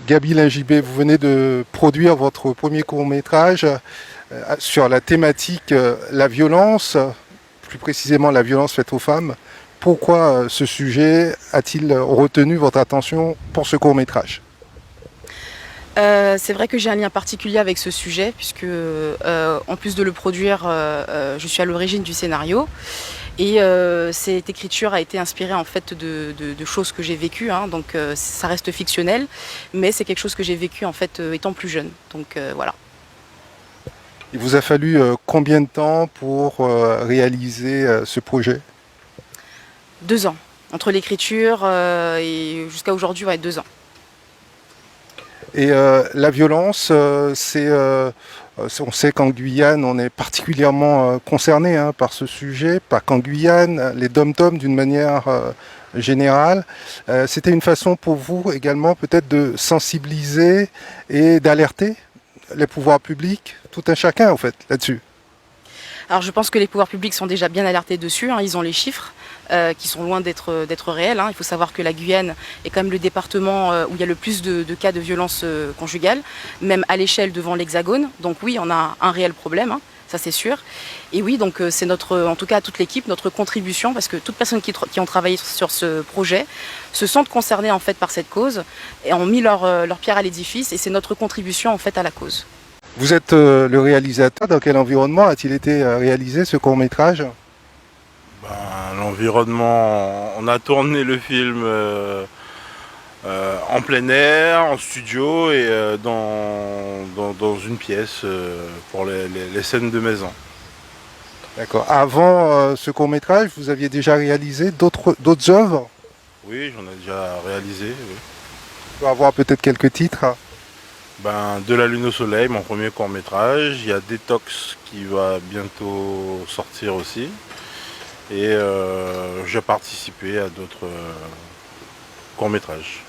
Gaby Lingibé, vous venez de produire votre premier court-métrage sur la thématique la violence, plus précisément la violence faite aux femmes. Pourquoi ce sujet a-t-il retenu votre attention pour ce court-métrage? C'est vrai que j'ai un lien particulier avec ce sujet puisque en plus de le produire, je suis à l'origine du scénario et cette écriture a été inspirée en fait de choses que j'ai vécues, hein, donc ça reste fictionnel, mais c'est quelque chose que j'ai vécu en fait étant plus jeune. Donc voilà. Il vous a fallu combien de temps pour réaliser ce projet? 2 ans. Entre l'écriture et jusqu'à aujourd'hui, ouais, 2 ans. Et la violence, on sait qu'en Guyane, on est particulièrement concerné par ce sujet, pas qu'en Guyane, les dom-toms d'une manière générale. C'était une façon pour vous également peut-être de sensibiliser et d'alerter les pouvoirs publics, tout un chacun en fait, là-dessus. Alors je pense que les pouvoirs publics sont déjà bien alertés dessus, hein, ils ont les chiffres qui sont loin d'être réels, hein. Il faut savoir que la Guyane est quand même le département où il y a le plus de cas de violence conjugale, même à l'échelle devant l'Hexagone. Donc oui, on a un réel problème, hein, ça c'est sûr. Et oui, donc c'est notre, en tout cas toute l'équipe, notre contribution, parce que toutes personnes qui ont travaillé sur ce projet se sentent concernées en fait par cette cause et ont mis leur pierre à l'édifice, et c'est notre contribution en fait à la cause. Vous êtes le réalisateur. Dans quel environnement a-t-il été réalisé ce court-métrage? L'environnement, on a tourné le film en plein air, en studio et dans une pièce pour les scènes de maison. D'accord. Avant ce court-métrage, vous aviez déjà réalisé d'autres œuvres? Oui, j'en ai déjà réalisé. Oui. On peut avoir peut-être quelques titres. De la Lune au Soleil, mon premier court-métrage. Il y a Détox qui va bientôt sortir aussi. Et j'ai participé à d'autres courts-métrages.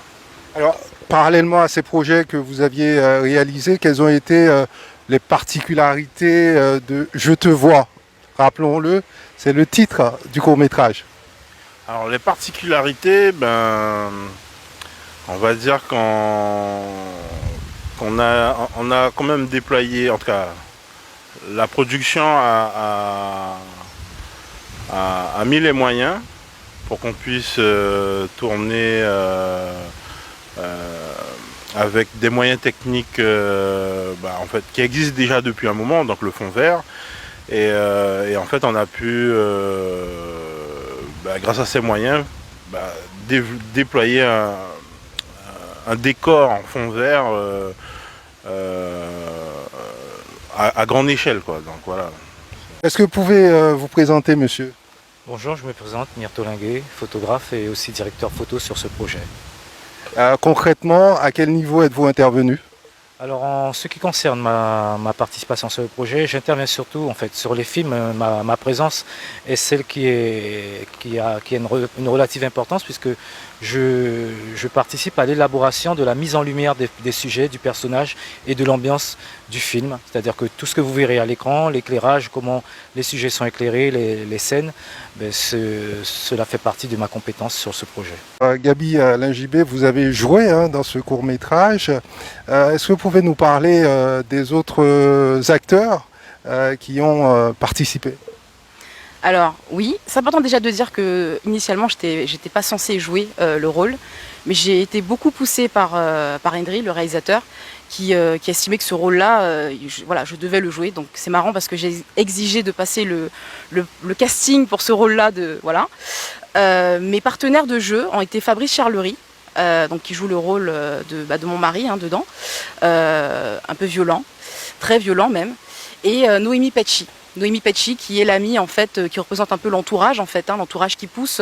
Alors, parallèlement à ces projets que vous aviez réalisés, quelles ont été les particularités de Je te vois? Rappelons-le, c'est le titre du court-métrage. Alors les particularités, on va dire qu'on a quand même déployé, en tout cas la production a mis les moyens pour qu'on puisse tourner avec des moyens techniques en fait, qui existent déjà depuis un moment, donc le fond vert. Et en fait, on a pu, grâce à ces moyens, déployer un décor en fond vert à grande échelle, quoi. Donc voilà. Est-ce que vous pouvez vous présenter, monsieur? Bonjour, je me présente, Myrto Linguet, photographe et aussi directeur photo sur ce projet. Concrètement, à quel niveau êtes-vous intervenu? Alors en ce qui concerne ma participation sur le projet, j'interviens surtout en fait sur les films. Ma présence est celle qui a une relative importance, puisque je participe à l'élaboration de la mise en lumière des sujets, du personnage et de l'ambiance du film. C'est-à-dire que tout ce que vous verrez à l'écran, l'éclairage, comment les sujets sont éclairés, les scènes, cela fait partie de ma compétence sur ce projet. Gaby Lingibé, vous avez joué dans ce court-métrage. Est-ce que vous pouvez nous parler des autres acteurs qui ont participé? Alors oui, c'est important déjà de dire que initialement j'étais pas censée jouer le rôle, mais j'ai été beaucoup poussée par Hendry, le réalisateur, qui estimait que ce rôle-là, je devais le jouer. Donc c'est marrant parce que j'ai exigé de passer le casting pour ce rôle-là. Mes partenaires de jeu ont été Fabrice Charlery, donc qui joue le rôle de mon mari dedans, un peu violent, très violent même, et Noémie Pecci. Noémie Pecci, qui est l'amie en fait, qui représente un peu l'entourage en fait, l'entourage qui pousse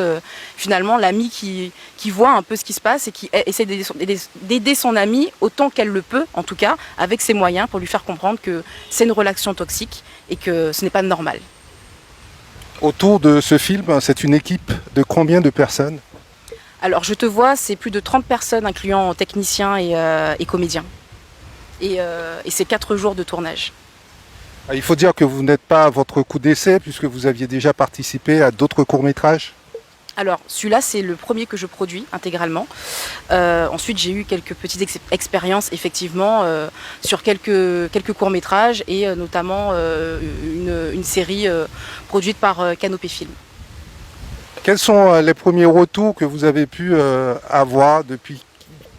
finalement l'amie qui voit un peu ce qui se passe et qui essaie d'aider son amie autant qu'elle le peut, en tout cas avec ses moyens, pour lui faire comprendre que c'est une relation toxique et que ce n'est pas normal. Autour de ce film, c'est une équipe de combien de personnes? Alors je te vois, c'est plus de 30 personnes incluant techniciens et comédiens. Et c'est 4 jours de tournage. Il faut dire que vous n'êtes pas à votre coup d'essai puisque vous aviez déjà participé à d'autres courts-métrages. Alors, celui-là, c'est le premier que je produis intégralement. Ensuite, j'ai eu quelques petites expériences, effectivement, sur quelques courts-métrages et notamment une série produite par Canopé Film. Quels sont les premiers retours que vous avez pu avoir depuis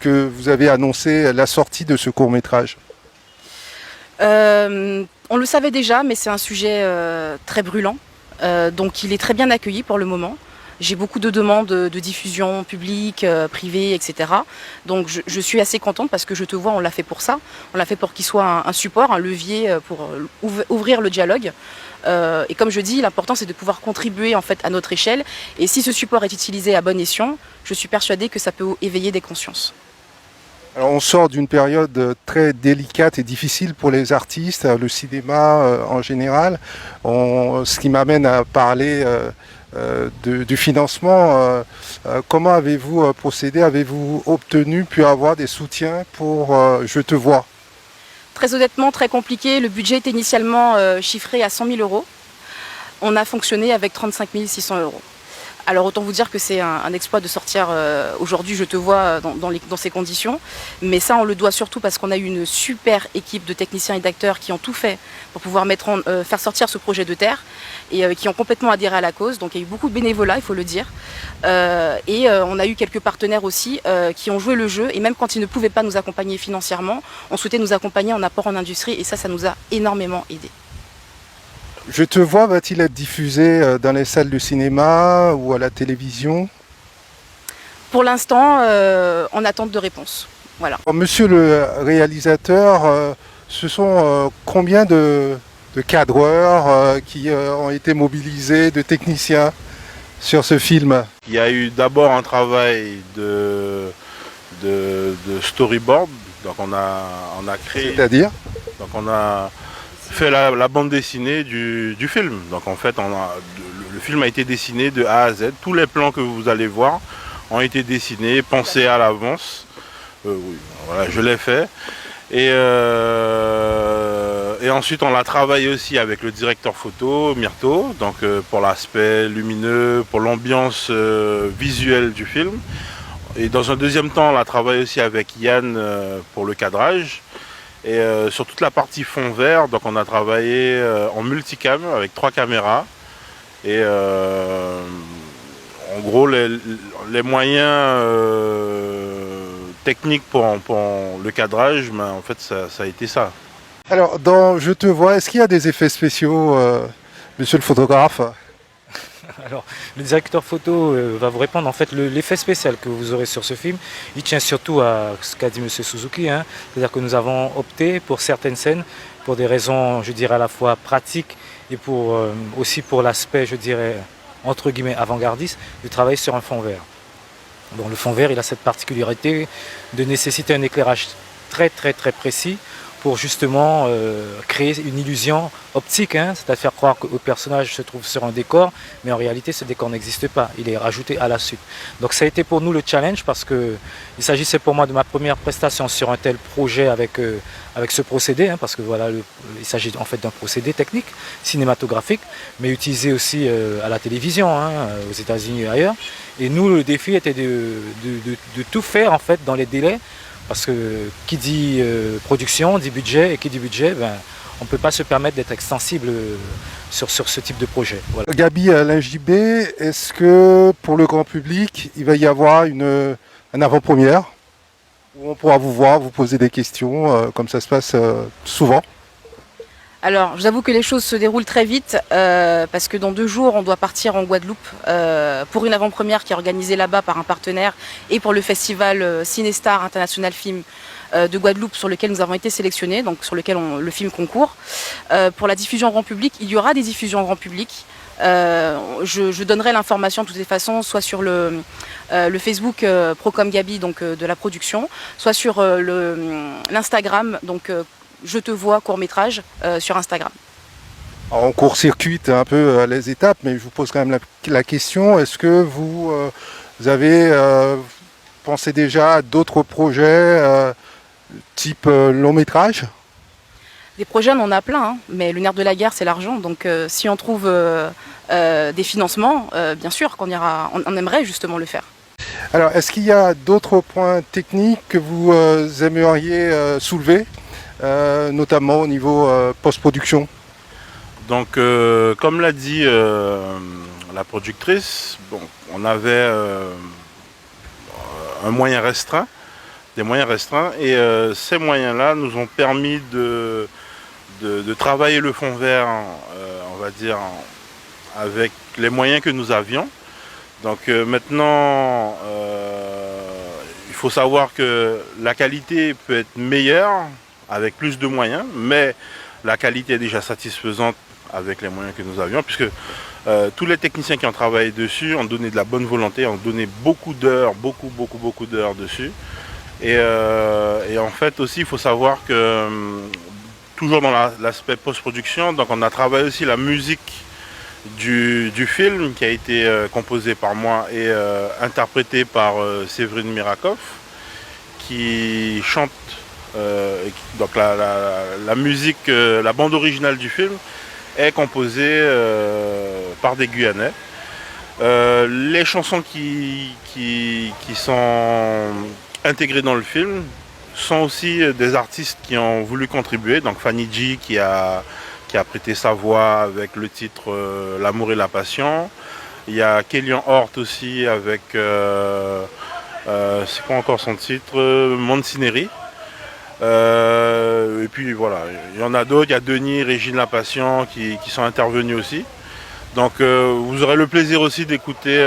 que vous avez annoncé la sortie de ce court-métrage? On le savait déjà, mais c'est un sujet très brûlant. Donc, il est très bien accueilli pour le moment. J'ai beaucoup de demandes de diffusion publique, privée, etc. Donc je suis assez contente parce que Je te vois, on l'a fait pour ça. On l'a fait pour qu'il soit un support, un levier pour ouvrir le dialogue. Et comme je dis, l'important c'est de pouvoir contribuer en fait à notre échelle. Et si ce support est utilisé à bon escient, je suis persuadée que ça peut éveiller des consciences. Alors on sort d'une période très délicate et difficile pour les artistes, le cinéma en général. Ce qui m'amène à parler du financement. Comment avez-vous procédé? Avez-vous obtenu, pu avoir des soutiens pour Je te vois? Très honnêtement, très compliqué. Le budget était initialement chiffré à 100 000 euros. On a fonctionné avec 35 600 euros. Alors autant vous dire que c'est un exploit de sortir aujourd'hui Je te vois dans ces conditions. Mais ça, on le doit surtout parce qu'on a eu une super équipe de techniciens et d'acteurs qui ont tout fait pour pouvoir faire sortir ce projet de terre et qui ont complètement adhéré à la cause. Donc il y a eu beaucoup de bénévolat, il faut le dire. On a eu quelques partenaires aussi qui ont joué le jeu. Et même quand ils ne pouvaient pas nous accompagner financièrement, on souhaitait nous accompagner en apport en industrie. Et ça nous a énormément aidés. Je te vois va-t-il être diffusé dans les salles de cinéma ou à la télévision? Pour l'instant, en attente de réponse. Voilà. Monsieur le réalisateur, ce sont combien de cadreurs qui ont été mobilisés, de techniciens sur ce film? Il y a eu d'abord un travail de storyboard. Donc on a créé. C'est-à-dire? Donc on a fait la bande dessinée du film. Donc en fait, le film a été dessiné de A à Z. Tous les plans que vous allez voir ont été dessinés, pensés à l'avance. Oui, voilà, je l'ai fait. Et ensuite, on l'a travaillé aussi avec le directeur photo, Myrto, donc pour l'aspect lumineux, pour l'ambiance visuelle du film. Et dans un deuxième temps, on l'a travaillé aussi avec Yann pour le cadrage. Et sur toute la partie fond vert, donc on a travaillé en multicam avec 3 caméras. Et en gros, les moyens techniques pour le cadrage, ben, en fait, ça a été ça. Alors, dans Je te vois, est-ce qu'il y a des effets spéciaux, monsieur le photographe? Alors, le directeur photo va vous répondre. En fait, l'effet spécial que vous aurez sur ce film, il tient surtout à ce qu'a dit M. Suzuki. Hein. C'est-à-dire que nous avons opté pour certaines scènes, pour des raisons, je dirais, à la fois pratiques et aussi pour l'aspect, je dirais, entre guillemets, avant-gardiste, de travailler sur un fond vert. Bon, le fond vert, il a cette particularité de nécessiter un éclairage très précis pour justement créer une illusion optique, hein, c'est-à-dire croire que le personnage se trouve sur un décor, mais en réalité ce décor n'existe pas, il est rajouté à la suite. Donc ça a été pour nous le challenge parce qu'il s'agissait pour moi de ma première prestation sur un tel projet avec ce procédé, hein, parce que voilà, il s'agit en fait d'un procédé technique, cinématographique, mais utilisé aussi à la télévision, hein, aux États-Unis et ailleurs. Et nous, le défi était de tout faire en fait dans les délais. Parce que qui dit production dit budget, et qui dit budget, ben, on ne peut pas se permettre d'être extensible sur ce type de projet. Voilà. Gabi Lingibé, est-ce que pour le grand public, il va y avoir une avant-première où on pourra vous voir, vous poser des questions, comme ça se passe souvent? Alors, je vous avoue que les choses se déroulent très vite parce que dans 2 jours, on doit partir en Guadeloupe pour une avant-première qui est organisée là-bas par un partenaire et pour le festival Cinestar International Film de Guadeloupe sur lequel nous avons été sélectionnés, donc sur lequel le film concourt. Pour la diffusion grand public, il y aura des diffusions grand public. Je donnerai l'information de toutes les façons, soit sur le Facebook Procom Gabi, donc de la production, soit sur l'Instagram, donc Je te vois court-métrage sur Instagram. Alors, on court-circuite un peu les étapes, mais je vous pose quand même la question, est-ce que vous avez pensé déjà à d'autres projets type long-métrage? Des projets, on en a plein, hein, mais le nerf de la guerre, c'est l'argent. Donc si on trouve des financements, bien sûr on aimerait justement le faire. Alors, est-ce qu'il y a d'autres points techniques que vous aimeriez soulever, notamment au niveau post-production? Donc, comme l'a dit la productrice, bon, on avait un moyen restreint, des moyens restreints, et ces moyens-là nous ont permis de travailler le fond vert, on va dire, avec les moyens que nous avions. Donc maintenant, il faut savoir que la qualité peut être meilleure avec plus de moyens, mais la qualité est déjà satisfaisante avec les moyens que nous avions, puisque tous les techniciens qui ont travaillé dessus ont donné de la bonne volonté, ont donné beaucoup d'heures, beaucoup d'heures dessus. Et en fait aussi, il faut savoir que toujours dans l'aspect post-production, donc on a travaillé aussi la musique du film qui a été composé par moi et interprété par Séverine Mirakov, qui chante donc la musique, la bande originale du film est composée par des Guyanais. Les chansons qui sont intégrées dans le film sont aussi des artistes qui ont voulu contribuer. Donc Fanny G qui a prêté sa voix avec le titre L'amour et la passion. Il y a Kélian Hort aussi avec, c'est quoi encore son titre, Monsineri. Et puis voilà, il y en a d'autres, il y a Denis, Régine La Passion qui sont intervenus aussi. Donc vous aurez le plaisir aussi d'écouter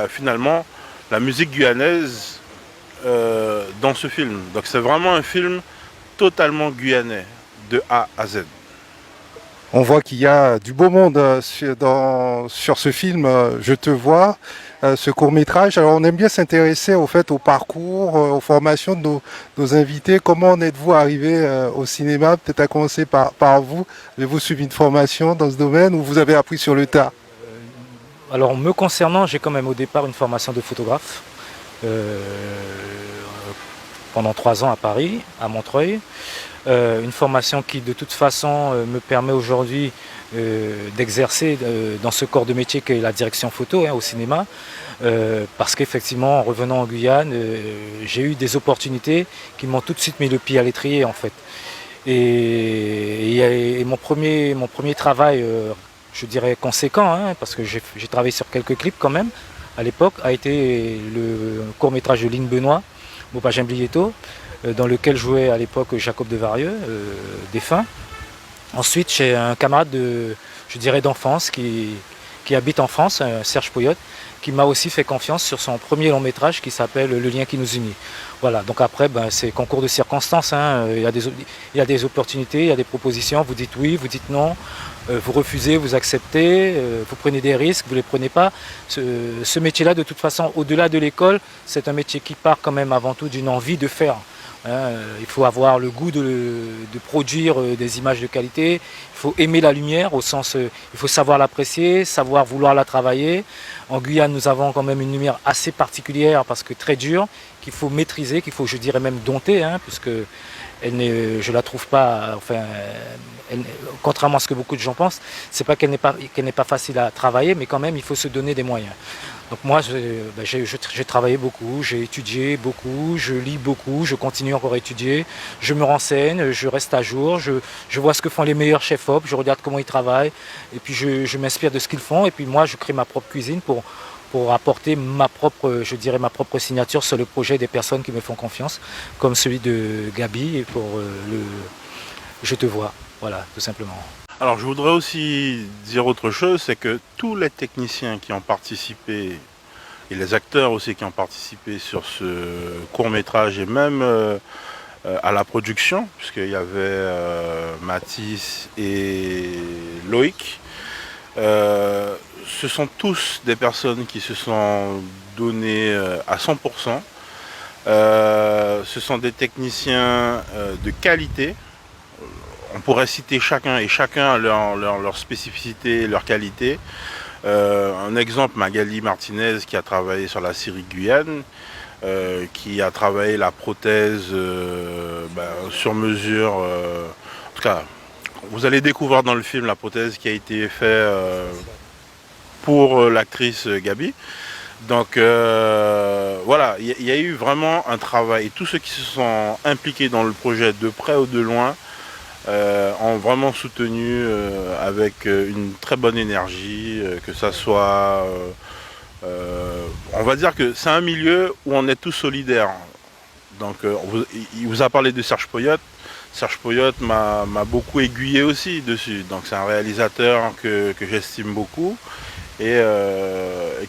finalement la musique guyanaise dans ce film. Donc c'est vraiment un film totalement guyanais, de A à Z. On voit qu'il y a du beau monde sur ce film, Je te vois, ce court-métrage. Alors on aime bien s'intéresser au parcours, aux formations de nos invités. Comment en êtes-vous arrivé au cinéma? Peut-être à commencer par vous. Avez-vous suivi une formation dans ce domaine ou vous avez appris sur le tas? Alors me concernant, j'ai quand même au départ une formation de photographe pendant 3 ans à Paris, à Montreuil. Une formation qui de toute façon me permet aujourd'hui d'exercer dans ce corps de métier qu'est la direction photo au cinéma, parce qu'effectivement en revenant en Guyane, j'ai eu des opportunités qui m'ont tout de suite mis le pied à l'étrier en fait. Et mon premier travail, je dirais conséquent, parce que j'ai travaillé sur quelques clips quand même à l'époque, a été le court-métrage de Lynn Benoît, Mopagem Blieto, dans lequel jouait à l'époque Jacob Devarieux, défunt. Ensuite, j'ai un camarade d'enfance qui habite en France, Serge Poyotte, qui m'a aussi fait confiance sur son premier long métrage qui s'appelle Le lien qui nous unit. Voilà, donc après, c'est concours de circonstances. Il y a des opportunités, il y a des propositions, vous dites oui, vous dites non, vous refusez, vous acceptez, vous prenez des risques, vous ne les prenez pas. Ce métier-là, de toute façon, au-delà de l'école, c'est un métier qui part quand même avant tout d'une envie de faire. Il faut avoir le goût de produire des images de qualité, il faut aimer la lumière au sens, il faut savoir l'apprécier, savoir vouloir la travailler. En Guyane, nous avons quand même une lumière assez particulière parce que très dure, qu'il faut maîtriser, qu'il faut, je dirais même dompter, puisque je la trouve pas, contrairement à ce que beaucoup de gens pensent, c'est pas qu'elle n'est pas facile à travailler, mais quand même il faut se donner des moyens. Donc moi, j'ai travaillé beaucoup, j'ai étudié beaucoup, je lis beaucoup, je continue encore à étudier, je me renseigne, je reste à jour, je vois ce que font les meilleurs chefs-op, je regarde comment ils travaillent, et puis je m'inspire de ce qu'ils font, et puis moi je crée ma propre cuisine pour apporter ma propre signature sur le projet des personnes qui me font confiance, comme celui de Gabi et pour le Je te vois, voilà, tout simplement. Alors je voudrais aussi dire autre chose, c'est que tous les techniciens qui ont participé et les acteurs aussi qui ont participé sur ce court-métrage et même à la production, puisqu'il y avait Mathis et Loïc, ce sont tous des personnes qui se sont données à 100%. Ce sont des techniciens de qualité. On pourrait citer chacun a leur spécificité, leur qualité. Un exemple, Magali Martinez qui a travaillé sur la série Guyane, qui a travaillé la prothèse sur mesure En tout cas, vous allez découvrir dans le film la prothèse qui a été faite pour l'actrice Gabi. Donc voilà, il y a eu vraiment un travail. Et tous ceux qui se sont impliqués dans le projet de près ou de loin ont vraiment soutenu avec une très bonne énergie, que ça soit... on va dire que c'est un milieu où on est tous solidaires. Donc il vous a parlé de Serge Poyot. Serge Poyot m'a beaucoup aiguillé aussi dessus. Donc c'est un réalisateur que j'estime beaucoup et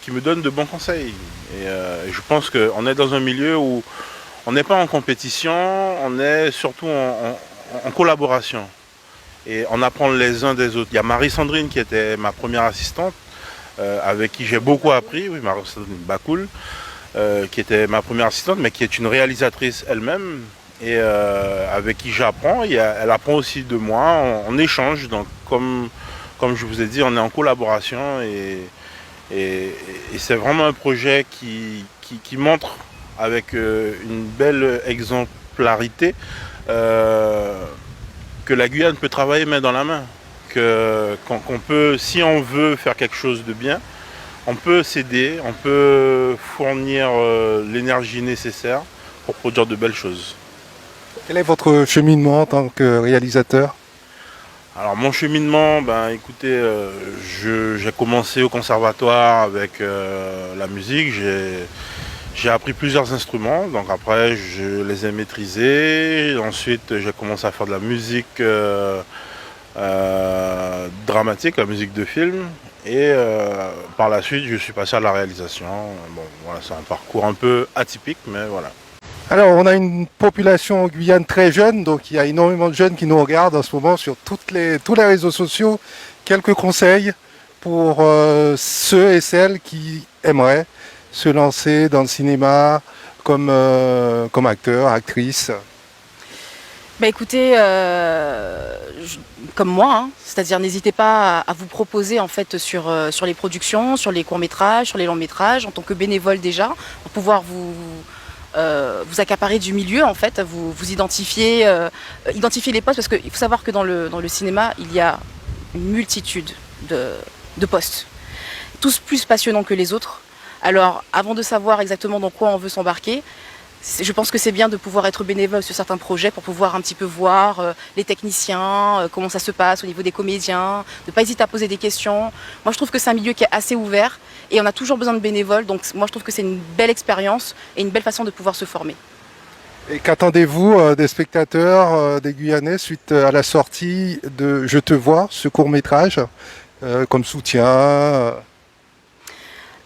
qui me donne de bons conseils. Et je pense qu'on est dans un milieu où on n'est pas en compétition, on est surtout en collaboration. Et on apprend les uns des autres. Il y a Marie-Sandrine qui était ma première assistante, avec qui j'ai beaucoup appris, oui, Marie-Sandrine Bakoul, qui était ma première assistante, mais qui est une réalisatrice elle-même, et avec qui j'apprends. Elle apprend aussi de moi, on échange, donc comme je vous ai dit, on est en collaboration, et c'est vraiment un projet qui montre avec une belle exemplarité que la Guyane peut travailler main dans la main, qu'on peut, si on veut faire quelque chose de bien, on peut s'aider, on peut fournir l'énergie nécessaire pour produire de belles choses. Quel est votre cheminement en tant que réalisateur? Alors mon cheminement, écoutez, j'ai commencé au conservatoire avec la musique, j'ai appris plusieurs instruments, donc après je les ai maîtrisés. Ensuite j'ai commencé à faire de la musique dramatique, la musique de film. Et par la suite je suis passé à la réalisation. Bon, voilà, c'est un parcours un peu atypique, mais voilà. Alors, on a une population en Guyane très jeune, donc il y a énormément de jeunes qui nous regardent en ce moment sur tous les réseaux sociaux. Quelques conseils pour ceux et celles qui aimeraient se lancer dans le cinéma comme acteur, actrice? Écoutez, comme moi, hein, c'est-à-dire n'hésitez pas à vous proposer en fait sur les productions, sur les courts-métrages, sur les longs-métrages, en tant que bénévole déjà, pour pouvoir vous accaparer du milieu en fait, vous identifier les postes, parce qu'il faut savoir que dans le cinéma, il y a une multitude de postes, tous plus passionnants que les autres. Alors avant de savoir exactement dans quoi on veut s'embarquer, je pense que c'est bien de pouvoir être bénévole sur certains projets pour pouvoir un petit peu voir les techniciens, comment ça se passe au niveau des comédiens, ne pas hésiter à poser des questions. Moi je trouve que c'est un milieu qui est assez ouvert et on a toujours besoin de bénévoles, donc moi je trouve que c'est une belle expérience et une belle façon de pouvoir se former. Et qu'attendez-vous des spectateurs, des Guyanais, suite à la sortie de Je te vois, ce court-métrage, comme soutien?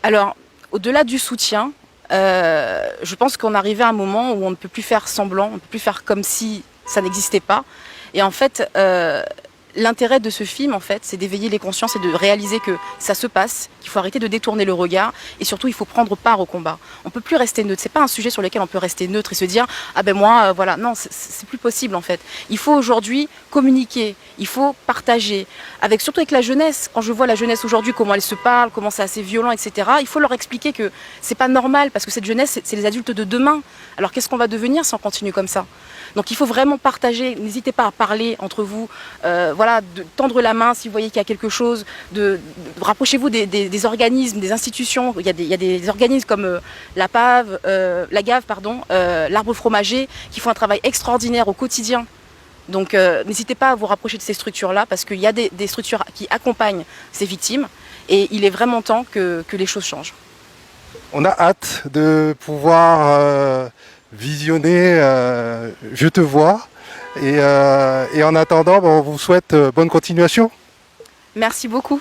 Alors, au-delà du soutien, je pense qu'on arrivait à un moment où on ne peut plus faire semblant, on ne peut plus faire comme si ça n'existait pas. Et en fait, l'intérêt de ce film, en fait, c'est d'éveiller les consciences et de réaliser que ça se passe, qu'il faut arrêter de détourner le regard et surtout il faut prendre part au combat. On peut plus rester neutre. C'est pas un sujet sur lequel on peut rester neutre et se dire ah ben moi voilà, non, c'est plus possible en fait. Il faut aujourd'hui communiquer, il faut partager surtout avec la jeunesse. Quand je vois la jeunesse aujourd'hui, comment elle se parle, comment c'est assez violent, etc. Il faut leur expliquer que c'est pas normal parce que cette jeunesse c'est les adultes de demain. Alors qu'est-ce qu'on va devenir si on continue comme ça? Donc il faut vraiment partager, n'hésitez pas à parler entre vous, voilà, de tendre la main si vous voyez qu'il y a quelque chose, rapprochez-vous des organismes, des institutions. Il y a des organismes comme la GAV, l'Arbre Fromager, qui font un travail extraordinaire au quotidien. Donc n'hésitez pas à vous rapprocher de ces structures-là parce qu'il y a des structures qui accompagnent ces victimes et il est vraiment temps que les choses changent. On a hâte de pouvoir visionner Je te vois et en attendant, on vous souhaite bonne continuation. Merci beaucoup.